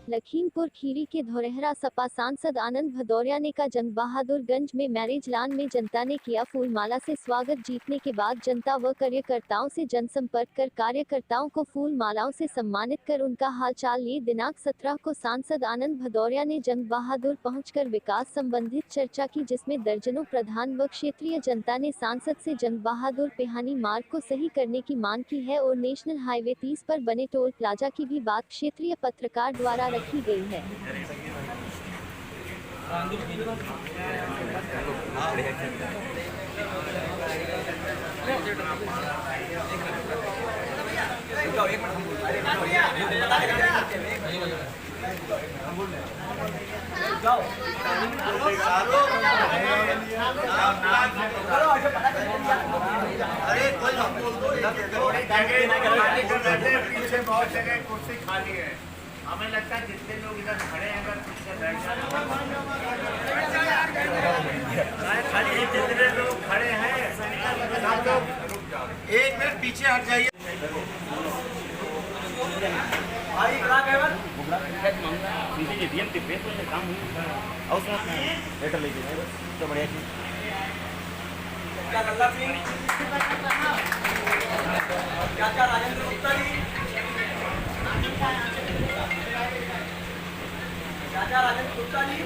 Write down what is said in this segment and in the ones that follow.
लखीमपुर खीरी के धौरहरा सपा सांसद आनंद भदौरिया ने का जंग बहादुरगंज में मैरिज लॉन में जनता ने किया फूलमाला से स्वागत। जीतने के बाद जनता व कार्यकर्ताओं से जनसंपर्क कर कार्यकर्ताओं को फूल मालाओं से सम्मानित कर उनका हालचाल लिए। दिनांक 17 को सांसद आनंद भदौरिया ने जंग बहादुर पहुंचकर विकास संबंधित चर्चा की, जिसमें दर्जनों प्रधान व क्षेत्रीय जनता ने सांसद से जंग बहादुर पेहानी मार्ग को सही करने की मांग की है और नेशनल हाईवे 30 पर बने टोल प्लाजा की भी बात क्षेत्रीय पत्रकार द्वारा रखी गई है। पीछे बहुत जगह कुर्सी खाली है। हमें लगता है जितने लोग इधर खड़े हैं अगर पीछे बैठ जाए, जितने लोग खड़े हैं सब लोग एक मिनट पीछे हट जाइए। क्या राजेंद्र गुप्ता जी, चाचा राजेंद्र गुप्ता जी,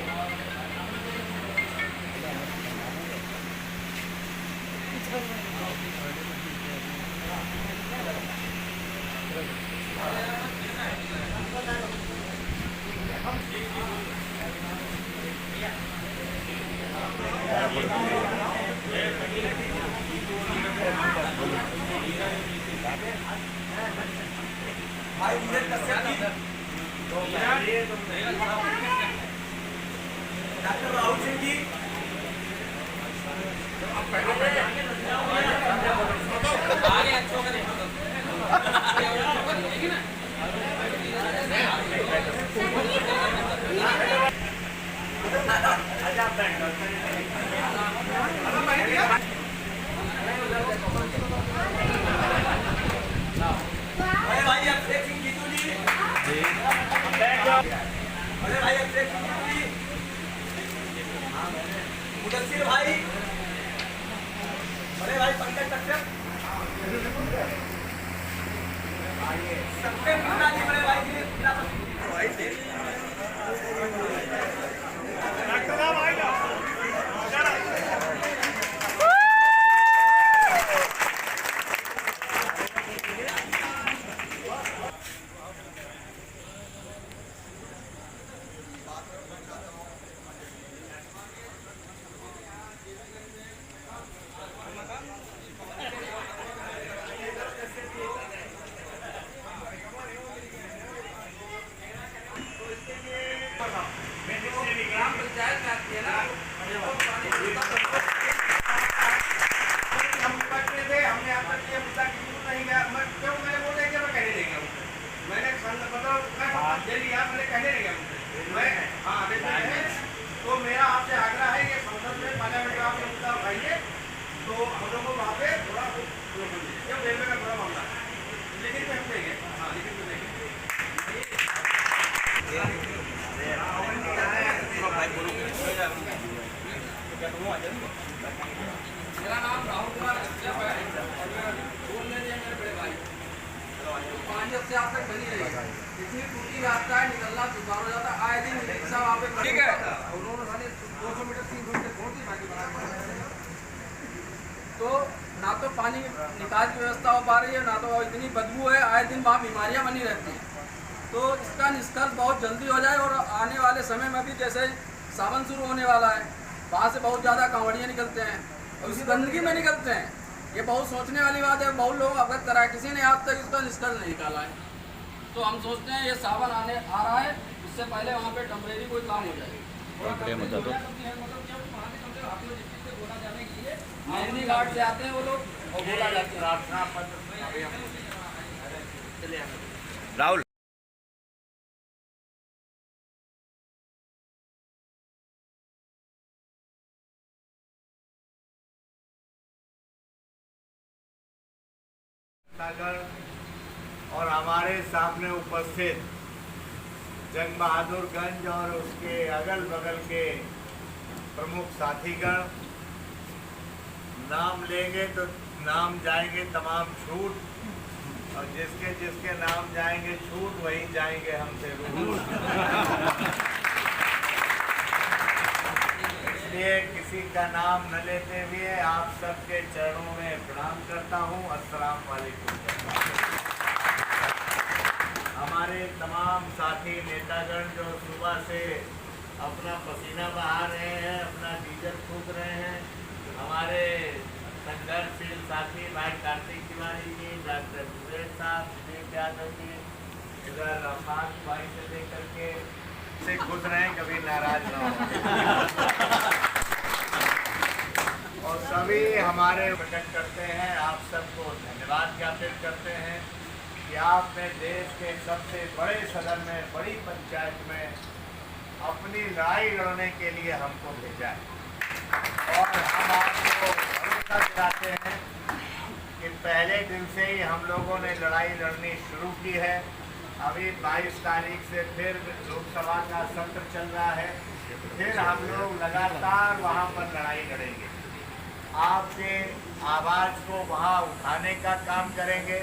भाई नीरज कश्यप जी, डॉक्टर राहुल सिंह जी, आगे अच्छों का देखो अरे भाई मुदस्सिर भाई, अरे भाई पंकज कश्यप, सबके पिताजी बड़े भाई जी ग्राम पंचायत में आती है ना, हम निपटते थे, हमने आप तक ये मुद्दा क्यों नहीं गया, मैं क्यों मैंने बोले कि मैं कहने नहीं गया, मैंने मतलब मैं दे दिया, मैंने कहने नहीं गया मैं, हाँ देखते हैं। तो मेरा आपसे आग्रह है कि संसद में पार्लियामेंट में आप ये मुद्दा उठाइए, तो हम लोग को वहाँ पे थोड़ा क्यों रेलवे का थोड़ा मामला लेकिन हम देंगे, हाँ लेकिन तो देंगे। मेरा नाम राहुल कुमार कश्यप है, बोल लीजिए मेरे बड़े भाई। पानी से आप तक बनी रहेगी, इतनी टूटी रास्ता है, निकलना दुश्वार हो जाता है, आए दिन रिक्शा वहाँ पे ठीक है, उन्होंने साढ़े 200 मीटर 300 मीटर छोड़ दी बाकी बना। तो ना तो पानी निकाल की व्यवस्था हो पा रही है, ना तो इतनी बदबू है, आए दिन वहाँ बीमारियाँ बनी रहती हैं। तो इसका निष्कर्ष बहुत जल्दी हो जाए और आने वाले समय में भी जैसे सावन शुरू होने वाला है, वहाँ से बहुत ज़्यादा कांवड़ियाँ निकलते हैं और उस गंदगी में निकलते हैं। ये बहुत सोचने वाली बात है, बहुत लोग अवगत करा है, किसी ने आज तक इसका निष्कर्ष नहीं निकाला है। तो हम सोचते हैं ये सावन आ रहा है, इससे पहले वहाँ पे टेम्परेरी कोई काम हो जाए। मेहंदी घाट से आते हैं वो लोग और बोला जाता है राहुल सागर और हमारे सामने उपस्थित जंग बहादुरगंज और उसके अगल बगल के प्रमुख साथीगण, नाम लेंगे तो नाम जाएंगे तमाम छूट, और जिसके जिसके नाम जाएंगे छूट वही जाएंगे हमसे रूठ। इसलिए किसी का नाम न लेते हुए आप सबके चरणों में प्रणाम करता हूँ। अस्सलाम वालेकुम। हमारे तमाम साथी नेतागण जो सुबह से अपना पसीना बहा रहे हैं, अपना डीजल फूंक रहे हैं, हमारे संघर्षशील साथी भाई कार्तिक तिवारी जी, डॉक्टर सुरेश साहब, विवेक यादव जी, इधर अफाक भाई से लेकर के से खुश रहें, कभी नाराज ना हो। और सभी हमारे प्रकट करते हैं, आप सबको धन्यवाद ज्ञापित करते हैं कि आपने देश के सबसे बड़े सदन में, बड़ी पंचायत में अपनी लड़ाई लड़ने के लिए हमको भेजा है। और हम आपको भरोसा दिलाते हैं कि पहले दिन से ही हम लोगों ने लड़ाई लड़नी शुरू की है। अभी 22 तारीख से फिर लोकसभा का सत्र चल रहा है, फिर हम लोग लगातार वहाँ पर लड़ाई लड़ेंगे। आपके आवाज़ को वहाँ उठाने का काम करेंगे।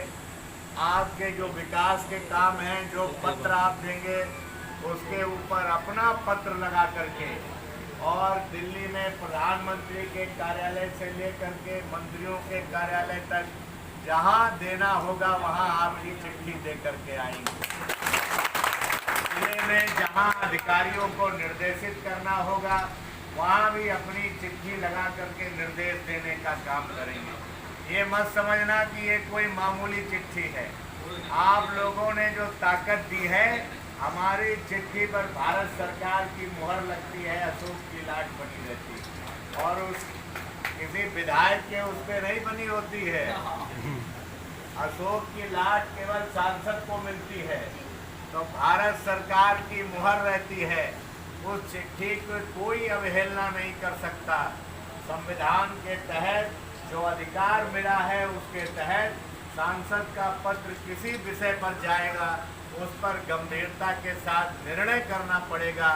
आपके जो विकास के काम हैं, जो पत्र आप देंगे उसके ऊपर अपना पत्र लगा करके, और दिल्ली में प्रधानमंत्री के कार्यालय से लेकर के मंत्रियों के कार्यालय तक जहां देना होगा वहां आपकी चिट्ठी दे करके आएंगे। जिले में जहां अधिकारियों को निर्देशित करना होगा वहां भी अपनी चिट्ठी लगा करके निर्देश देने का काम करेंगे। ये मत समझना कि ये कोई मामूली चिट्ठी है। आप लोगों ने जो ताकत दी है, हमारी चिट्ठी पर भारत सरकार की मुहर लगती है, अशोक की लाट बनी रहती है, और उस किसी विधायक के उस पर नहीं बनी होती है। अशोक की लाट केवल सांसद को मिलती है, तो भारत सरकार की मुहर रहती है। उस चिट्ठी को कोई अवहेलना नहीं कर सकता। संविधान के तहत जो अधिकार मिला है उसके तहत सांसद का पत्र किसी विषय पर जाएगा, उस पर गंभीरता के साथ निर्णय करना पड़ेगा।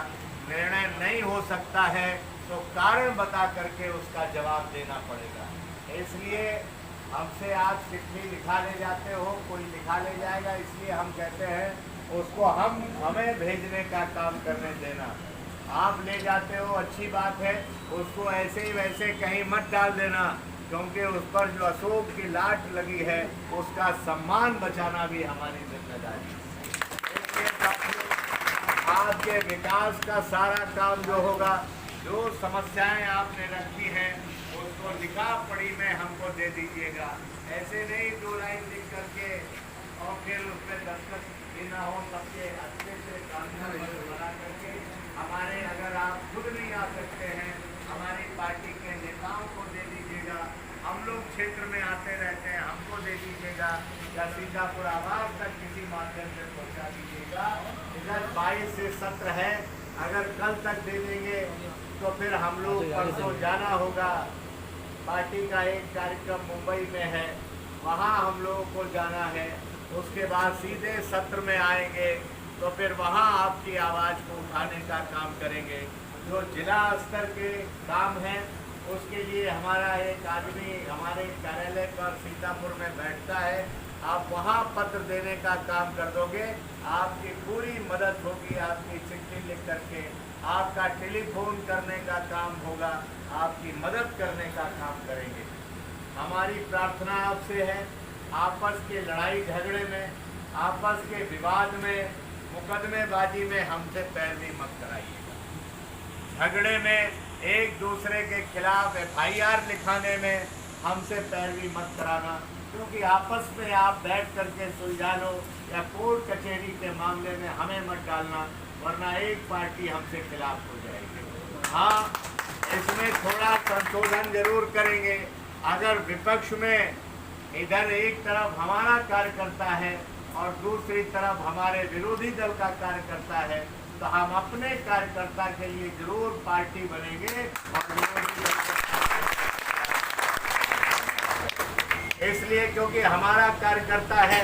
निर्णय नहीं हो सकता है तो कारण बता करके उसका जवाब देना पड़ेगा। इसलिए हमसे आप चिट्ठी लिखा ले जाते हो, कोई लिखा ले जाएगा, इसलिए हम कहते हैं उसको हमें भेजने का काम करने देना। आप ले जाते हो, अच्छी बात है, उसको ऐसे ही वैसे कहीं मत डाल देना, क्योंकि उस पर जो अशोक की लाट लगी है उसका सम्मान बचाना भी हमारी जिम्मेदारी है। आपके विकास का सारा काम जो होगा, जो समस्याएं आपने रखी हैं उसको लिखा पढ़ी में हमको दे दीजिएगा। ऐसे नहीं 2 लाइन लिख करके और फिर उस पर दस्तखत देना हो। सबके अच्छे से कानून बना करके हमारे, अगर आप खुद नहीं आ सकते हैं, हमारी पार्टी के नेताओं को दे दीजिएगा। हम लोग क्षेत्र में आते रहते हैं, हमको दे दीजिएगा, या सीतापुर आवास तक किसी माध्यम से पहुंचा दीजिएगा। इधर 22 से सत्र है, अगर कल तक दे देंगे तो फिर हम लोग परसों जाना होगा। पार्टी का एक कार्यक्रम मुंबई में है, वहाँ हम लोगों को जाना है। उसके बाद सीधे सत्र में आएंगे, तो फिर वहाँ आपकी आवाज़ को उठाने का काम करेंगे। जो जिला स्तर के काम हैं उसके लिए हमारा एक आदमी हमारे कार्यालय पर सीतापुर में बैठता है। आप वहाँ पत्र देने का काम कर दोगे, आपकी पूरी मदद होगी। आपकी चिट्ठी लिख करके आपका टेलीफोन करने का काम होगा, आपकी मदद करने का काम करेंगे। हमारी प्रार्थना आपसे है, आपस के लड़ाई झगड़े में, आपस के विवाद में, मुकदमेबाजी में हमसे पैरवी मत कराइएगा। झगड़े में एक दूसरे के खिलाफ FIR लिखाने में हमसे पैरवी मत कराना, क्योंकि आपस में आप बैठ करके सुलझा लो, या कोर्ट कचहरी के मामले में हमें मत डालना, वरना एक पार्टी हमसे खिलाफ हो जाएगी। हाँ, इसमें थोड़ा संशोधन जरूर करेंगे। अगर विपक्ष में इधर एक तरफ हमारा कार्यकर्ता है और दूसरी तरफ हमारे विरोधी दल का कार्यकर्ता है, तो हम अपने कार्यकर्ता के लिए जरूर पार्टी बनेंगे। और इसलिए क्योंकि हमारा कार्यकर्ता है,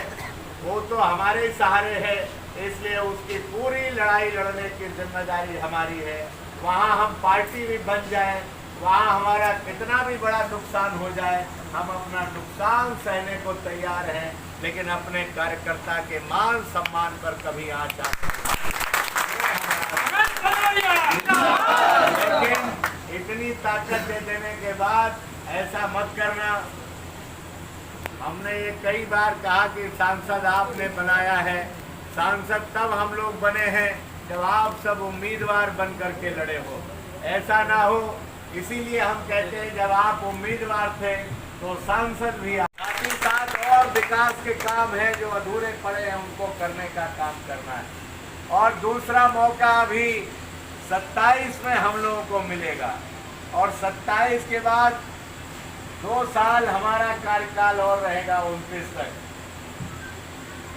वो तो हमारे सहारे है, इसलिए उसकी पूरी लड़ाई लड़ने की जिम्मेदारी हमारी है। वहाँ हम पार्टी भी बन जाए, वहाँ हमारा कितना भी बड़ा नुकसान हो जाए, हम अपना नुकसान सहने को तैयार हैं, लेकिन अपने कार्यकर्ता के मान सम्मान पर कभी आँच लेकिन इतनी ताकत दे देने के बाद ऐसा मत करना। हमने ये कई बार कहा कि सांसद आपने बनाया है, सांसद तब हम लोग बने हैं जब आप सब उम्मीदवार बन करके लड़े हो। ऐसा ना हो, इसीलिए हम कहते हैं जब आप उम्मीदवार थे तो सांसद भी। साथ ही साथ और विकास के काम हैं जो अधूरे पड़े हैं, उनको करने का काम करना है। और दूसरा मौका अभी 27 में हम लोगों को मिलेगा, और 27 के बाद 2 साल हमारा कार्यकाल और रहेगा 29 तक।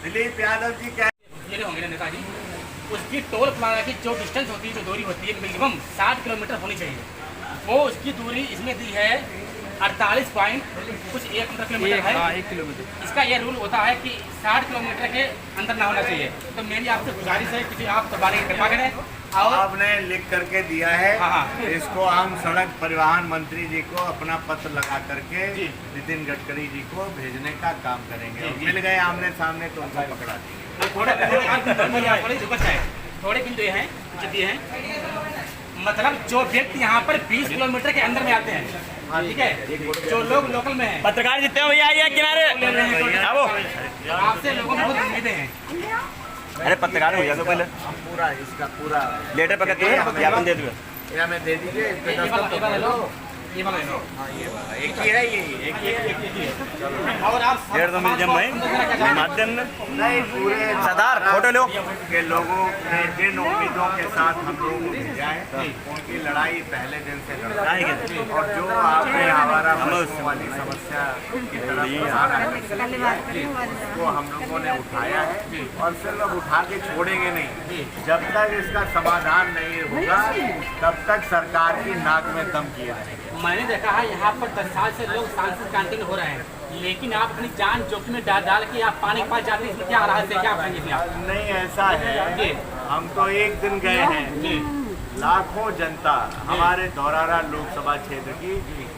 दिलीप यादव जी कह होंगे नेताजी, उसकी टोल प्लाजा की जो डिस्टेंस होती है, जो दूरी होती है, मिनिमम 60 किलोमीटर होनी चाहिए। वो उसकी दूरी इसमें दी है 48 पॉइंट कुछ 1 किलोमीटर है। 1 किलोमीटर इसका ये रूल होता है कि 60 किलोमीटर के अंदर ना होना चाहिए। तो मेरी आपसे गुजारिश है कि आप दोबारा कृपा करें। और आपने लिख करके दिया है। हाँ। इसको हम सड़क परिवहन मंत्री जी को अपना पत्र लगा करके नितिन गडकरी जी को भेजने का काम करेंगे। मिल गए आमने सामने तो उनको पकड़ा देंगे। थोड़े बिंदु हैं जो दिए हैं, मतलब जो व्यक्ति यहाँ पर 20 किलोमीटर के अंदर में आते हैं, ठीक है, जो लोग लोकल में हैं, पत्रकार जितने भैया आइए किनारे। आपसे लोगों को बहुत उम्मीदें हैं। अरे पत्रकार हो जाएगा पहले, पूरा इसका पूरा लेटर पकड़ते हैं, ज्ञापन दे दो। या मैं दे दीजिए। ये वाला लो। एक ही है, ये एक ही है। और आप 1.5 मिलियन में माध्यम में नहीं, पूरे सरदार फोटो लो के लोगों ने जिन उम्मीदों के साथ हम लोग भेजा है, उनकी लड़ाई पहले दिन से लड़ाई, और जो आपने हमारा वाली समस्या की तरफ आ रहा है उसको हम लोगों ने उठाया है, और सिर्फ अब उठा के छोड़ेंगे नहीं। जब तक इसका समाधान नहीं होगा तब तक सरकार की नाक में दम किए रहेंगे। मैंने देखा है यहाँ पर 10 साल से लोग सांसद कैंटीन हो रहे हैं, लेकिन आप अपनी जान जोखिम में डाल के आप पानी के पास जाते हैं, इसमें क्या रहस्य है, क्या बताएंगे आप? नहीं, ऐसा है, हम तो एक दिन गए हैं, लाखों जनता हमारे धौरारा लोकसभा क्षेत्र की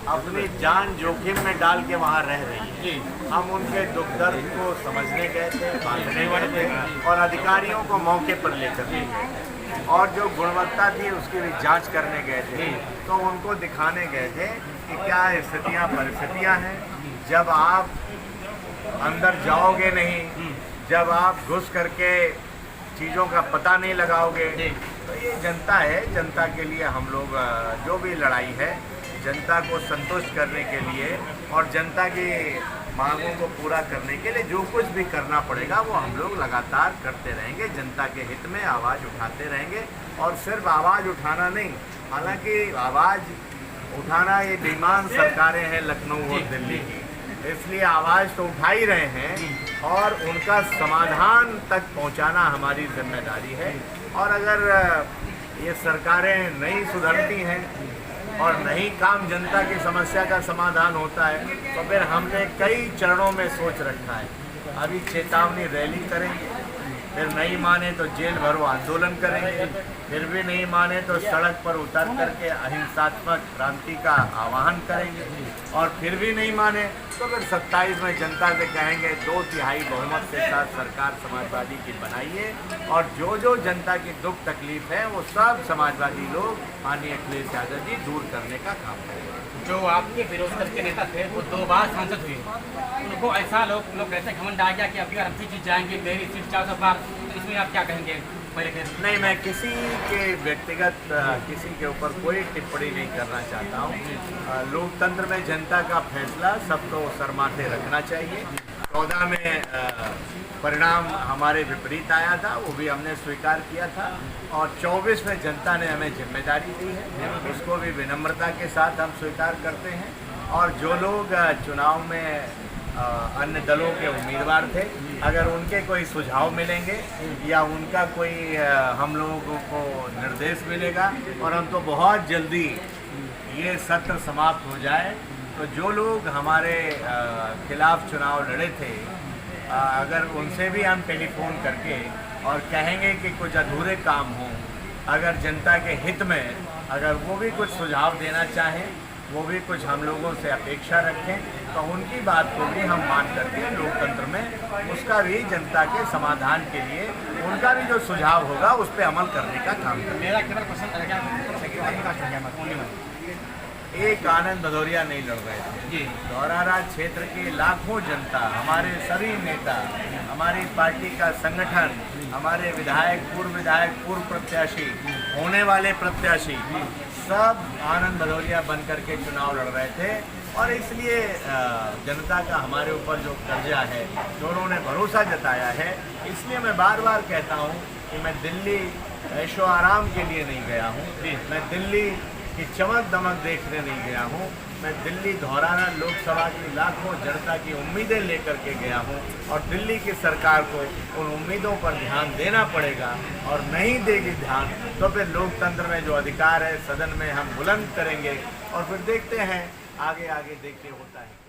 अपनी जान जोखिम में डाल के वहाँ रह रही है। हम उनके दुख दर्द को समझने गए थे, बांटने गए थे, और अधिकारियों को मौके पर लेकर गए, और जो गुणवत्ता थी उसकी भी जांच करने गए थे। तो उनको दिखाने गए थे कि क्या स्थितियाँ परिस्थितियाँ हैं। जब आप अंदर जाओगे नहीं, जब आप घुस करके चीज़ों का पता नहीं लगाओगे, तो ये जनता है। जनता के लिए हम लोग जो भी लड़ाई है, जनता को संतुष्ट करने के लिए और जनता की मांगों को पूरा करने के लिए जो कुछ भी करना पड़ेगा वो हम लोग लगातार करते रहेंगे। जनता के हित में आवाज़ उठाते रहेंगे, और सिर्फ आवाज़ उठाना नहीं, हालांकि आवाज़ उठाना ये बेईमान सरकारें हैं लखनऊ और दिल्ली की, इसलिए आवाज़ तो उठा ही रहे हैं, और उनका समाधान तक पहुंचाना हमारी जिम्मेदारी है। और अगर ये सरकारें नहीं सुधरती हैं और नहीं काम जनता की समस्या का समाधान होता है, तो फिर हमने कई चरणों में सोच रखा है। अभी चेतावनी रैली करेंगे, फिर नहीं माने तो जेल भरो आंदोलन करेंगे, फिर भी नहीं माने तो सड़क पर उतर करके अहिंसात्मक क्रांति का आह्वान करेंगे, और फिर भी नहीं माने तो फिर 27 में जनता से कहेंगे 2/3 बहुमत के साथ सरकार समाजवादी की बनाइए, और जो जो जनता की दुख तकलीफ है वो सब समाजवादी लोग माननीय अखिलेश यादव जी दूर करने का काम करेंगे। जो आपके विरोध दल के नेता थे वो 2 बार सांसद हुए, उनको ऐसा लोग कैसे घमंड आ गया कि अभी हम भी जीत जाएंगे, मेरी सीट 400 पार, तो इसमें आप क्या कहेंगे? नहीं, मैं किसी के व्यक्तिगत किसी के ऊपर कोई टिप्पणी नहीं करना चाहता हूँ। लोकतंत्र में जनता का फैसला सबको सरमाथे रखना चाहिए। 14 में परिणाम हमारे विपरीत आया था, वो भी हमने स्वीकार किया था, और 24 में जनता ने हमें जिम्मेदारी दी है, उसको भी विनम्रता के साथ हम स्वीकार करते हैं। और जो लोग चुनाव में अन्य दलों के उम्मीदवार थे, अगर उनके कोई सुझाव मिलेंगे या उनका कोई हम लोगों को निर्देश मिलेगा, और हम तो बहुत जल्दी ये सत्र समाप्त हो जाए, तो जो लोग हमारे खिलाफ चुनाव लड़े थे, अगर उनसे भी हम टेलीफोन करके और कहेंगे कि कुछ अधूरे काम हों, अगर जनता के हित में अगर वो भी कुछ सुझाव देना चाहें, वो भी कुछ हम लोगों से अपेक्षा रखें, तो उनकी बात को भी हम मान करके लोकतंत्र में उसका भी जनता के समाधान के लिए उनका भी जो सुझाव होगा उस पर अमल करने का काम करें। मेरा केवल क्वेश्चन एक आनंद भदौरिया नहीं लड़ रहे थे जी। धौरहरा क्षेत्र की लाखों जनता, हमारे सभी नेता, हमारी पार्टी का संगठन, हमारे विधायक, पूर्व प्रत्याशी, होने वाले प्रत्याशी, सब आनंद भदौरिया बन करके चुनाव लड़ रहे थे। और इसलिए जनता का हमारे ऊपर जो कर्जा है, जो उन्होंने भरोसा जताया है, इसलिए मैं बार बार कहता हूँ कि मैं दिल्ली ऐशो आराम के लिए नहीं गया हूँ, मैं दिल्ली की चमक दमक देखने नहीं गया हूँ, मैं दिल्ली धौरहरा लोकसभा की लाखों जनता की उम्मीदें लेकर के गया हूँ। और दिल्ली की सरकार को उन उम्मीदों पर ध्यान देना पड़ेगा, और नहीं देगी ध्यान तो फिर लोकतंत्र में जो अधिकार है सदन में हम बुलंद करेंगे, और फिर देखते हैं आगे आगे देखिए होता है।